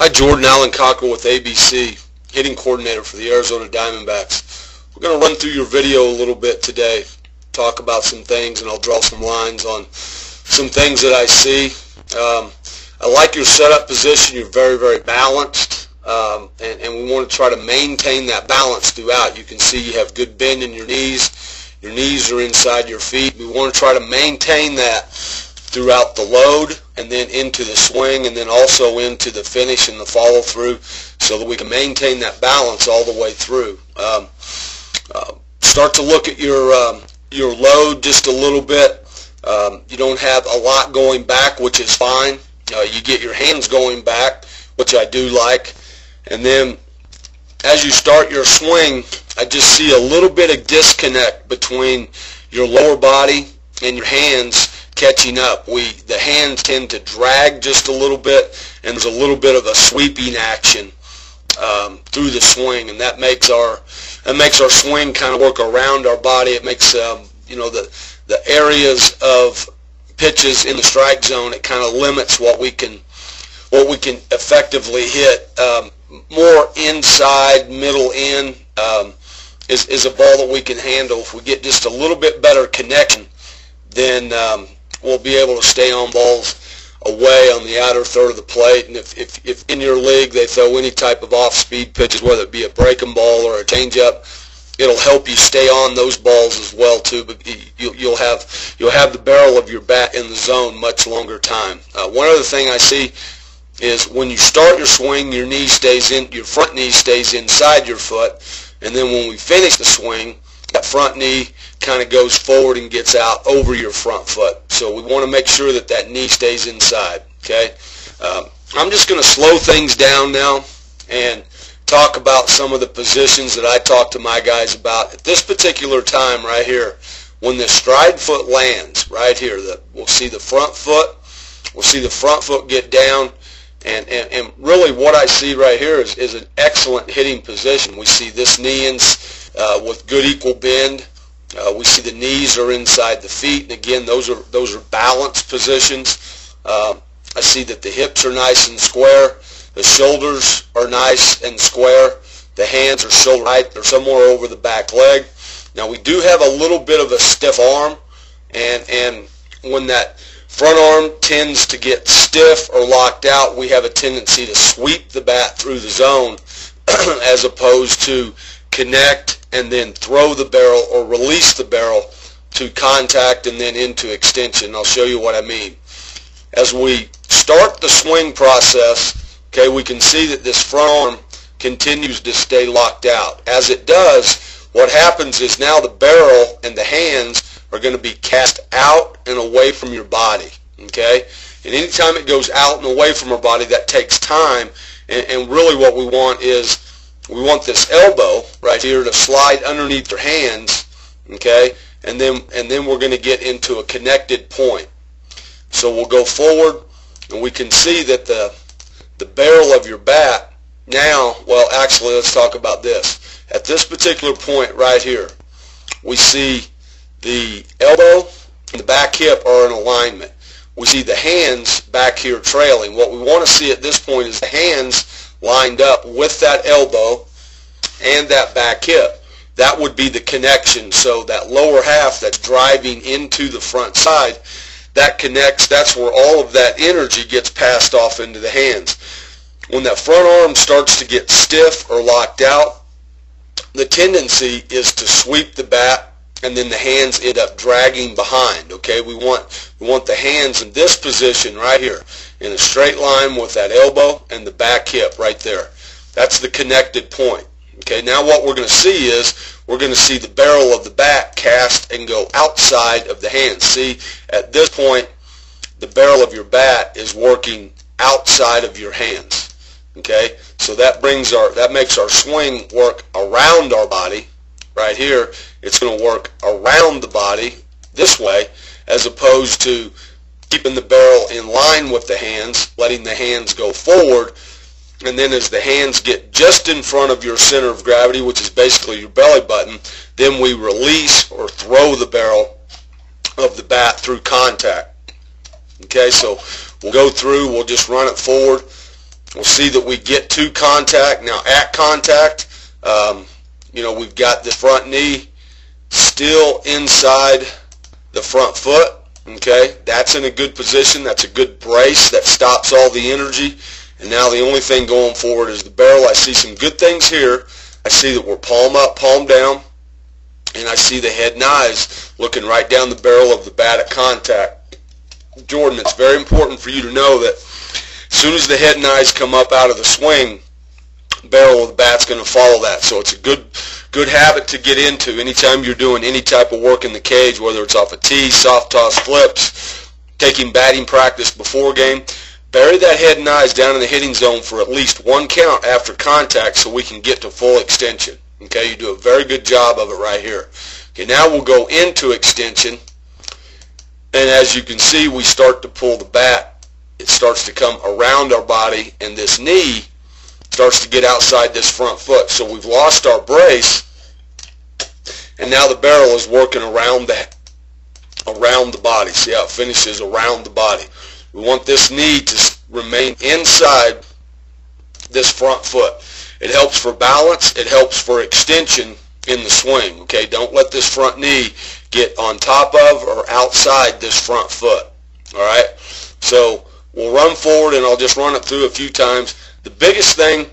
Hi, Jordan Allen Cockrell with ABC, hitting coordinator for the Arizona Diamondbacks. We're going to run through your video a little bit today, talk about some things, and I'll draw some lines on some things that I see. I like your setup position. You're very, very balanced, and we want to try to maintain that balance throughout. You can see you have good bend in your knees. Your knees are inside your feet. We want to try to maintain that throughout the load and then into the swing and then also into the finish and the follow through, so that we can maintain that balance all the way through. Start to look at your load just a little bit. You don't have a lot going back, which is fine. You get your hands going back, which I do like. And then as you start your swing, I just see a little bit of disconnect between your lower body and your hands catching up. The hands tend to drag just a little bit, and there's a little bit of a sweeping action through the swing, and that makes our swing kind of work around our body. It makes the areas of pitches in the strike zone, it kind of limits what we can effectively hit. More inside, middle in is a ball that we can handle. If we get just a little bit better connection, then we'll be able to stay on balls away on the outer third of the plate. And if in your league they throw any type of off-speed pitches, whether it be a breaking ball or a changeup, it'll help you stay on those balls as well too. But you'll have the barrel of your bat in the zone much longer time. One other thing I see is when you start your swing, your front knee stays inside your foot, and then when we finish the swing, that front knee kind of goes forward and gets out over your front foot. So we want to make sure that that knee stays inside. Okay, I'm just going to slow things down now and talk about some of the positions that I talk to my guys about at this particular time right here. When the stride foot lands right here, we'll see the front foot. We'll see the front foot get down. And really what I see right here is an excellent hitting position. We see this knee with good equal bend. We see the knees are inside the feet, and again, those are balanced positions. I see that the hips are nice and square. The shoulders are nice and square. The hands are shoulder height. They're somewhere over the back leg. Now we do have a little bit of a stiff arm, and when that front arm tends to get stiff or locked out, we have a tendency to sweep the bat through the zone as opposed to connect and then throw the barrel or release the barrel to contact and then into extension. I'll show you what I mean. As we start the swing process, okay, we can see that this front arm continues to stay locked out. As it does, what happens is now the barrel and the hands are going to be cast out and away from your body, okay? And anytime it goes out and away from our body, that takes time, and really what we want is we want this elbow right here to slide underneath your hands, okay? And then we're going to get into a connected point. So we'll go forward, and we can see that the barrel of your bat now, well, actually, let's talk about this. At this particular point right here, we see the elbow and the back hip are in alignment. We see the hands back here trailing. What we want to see at this point is the hands lined up with that elbow and that back hip. That would be the connection. So that lower half that's driving into the front side, that connects. That's where all of that energy gets passed off into the hands. When that front arm starts to get stiff or locked out, the tendency is to sweep the bat, and then the hands end up dragging behind. Okay, we want the hands in this position right here in a straight line with that elbow and the back hip right there. That's the connected point. Okay, now what we're going to see is we're going to see the barrel of the bat cast and go outside of the hands. See, at this point, the barrel of your bat is working outside of your hands. Okay, so that makes our swing work around our body. Right here, it's going to work around the body this way, as opposed to keeping the barrel in line with the hands, letting the hands go forward, and then as the hands get just in front of your center of gravity, which is basically your belly button, then we release or throw the barrel of the bat through contact. Okay, so we'll go through, we'll just run it forward. we'll see that we get to contact. Now at contact, we've got the front knee still inside the front foot. Okay, that's in a good position. That's a good brace that stops all the energy. And now the only thing going forward is the barrel. I see some good things here. I see that we're palm up, palm down, and I see the head and eyes looking right down the barrel of the bat at contact. Jordan, it's very important for you to know that as soon as the head and eyes come up out of the swing, the barrel of the bat's going to follow that. So it's a good habit to get into anytime you're doing any type of work in the cage, whether it's off a tee, soft toss flips, taking batting practice before game. Bury that head and eyes down in the hitting zone for at least one count after contact so we can get to full extension. Okay, you do a very good job of it right here. Okay, now we'll go into extension, and as you can see, we start to pull the bat. It starts to come around our body, and this knee starts to get outside this front foot. So we've lost our brace, and now the barrel is working around the body. See how it finishes around the body. We want this knee to remain inside this front foot. It helps for balance. It helps for extension in the swing. Okay, don't let this front knee get on top of or outside this front foot. All right, so we'll run forward, and I'll just run it through a few times. The biggest thing,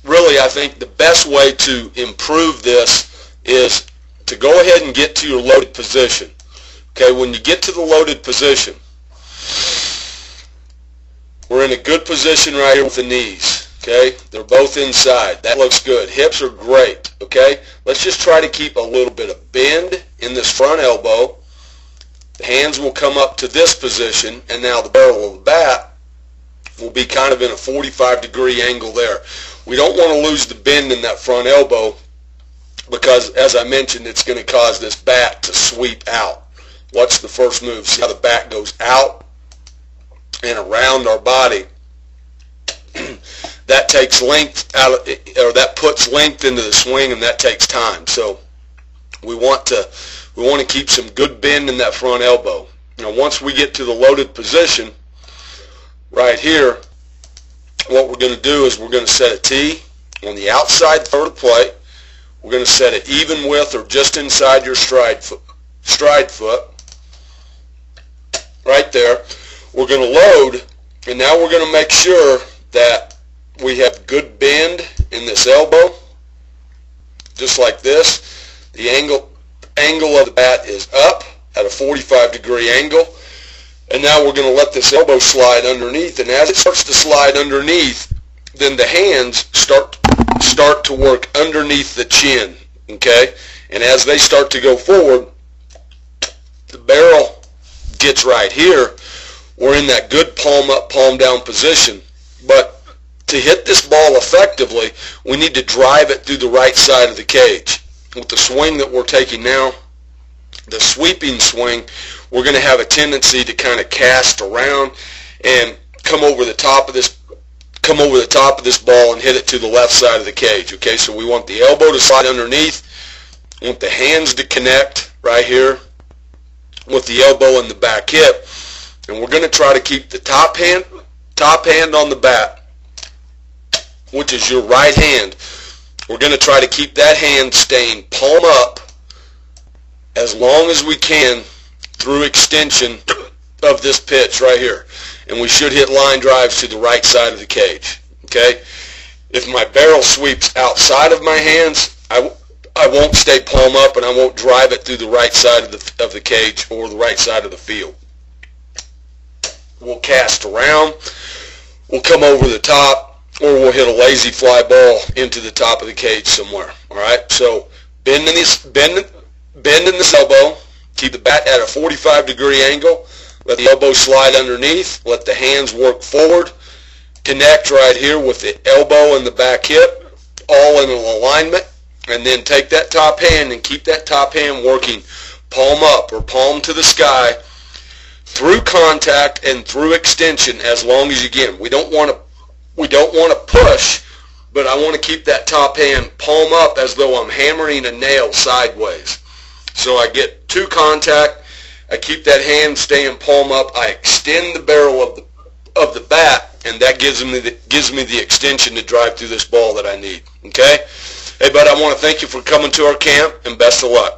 really, I think the best way to improve this is to go ahead and get to your loaded position. Okay, when you get to the loaded position, we're in a good position right here with the knees. Okay, they're both inside. That looks good. Hips are great. Okay, let's just try to keep a little bit of bend in this front elbow. The hands will come up to this position, and now the barrel of the bat will be kind of in a 45-degree angle there. We don't want to lose the bend in that front elbow because, as I mentioned, it's going to cause this bat to sweep out. What's the first move? See how the bat goes out and around our body. That takes length out of, or that puts length into the swing, and that takes time. So we want to keep some good bend in that front elbow. Now, once we get to the loaded position, right here, what we're going to do is we're going to set a tee on the outside third of the plate. We're going to set it even with or just inside your stride foot. Right there. We're going to load, and now we're going to make sure that we have good bend in this elbow, just like this. The angle of the bat is up at a 45-degree angle. And now we're going to let this elbow slide underneath, and as it starts to slide underneath, then the hands start to work underneath the chin, okay? And as they start to go forward, the barrel gets right here. We're in that good palm up, palm down position. But to hit this ball effectively, we need to drive it through the right side of the cage. With the swing that we're taking now, the sweeping swing, we're going to have a tendency to kind of cast around and come over the top of this ball and hit it to the left side of the cage. Okay, so we want the elbow to slide underneath. We want the hands to connect right here with the elbow and the back hip, and we're going to try to keep the top hand on the bat, which is your right hand. We're going to try to keep that hand staying palm up as long as we can through extension of this pitch right here. And we should hit line drives to the right side of the cage. Okay? If my barrel sweeps outside of my hands, I won't stay palm up, and I won't drive it through the right side of the cage or the right side of the field. We'll cast around, we'll come over the top, or we'll hit a lazy fly ball into the top of the cage somewhere. All right? So bend in this elbow. Keep the bat at a 45-degree angle. Let the elbow slide underneath. Let the hands work forward. Connect right here with the elbow and the back hip, all in an alignment. And then take that top hand and keep that top hand working palm up or palm to the sky through contact and through extension as long as you can. We don't want to push, but I want to keep that top hand palm up as though I'm hammering a nail sideways. So I get to contact, I keep that hand staying palm up, I extend the barrel of the bat, and that gives me the extension to drive through this ball that I need. Okay? Hey, bud, I want to thank you for coming to our camp, and best of luck.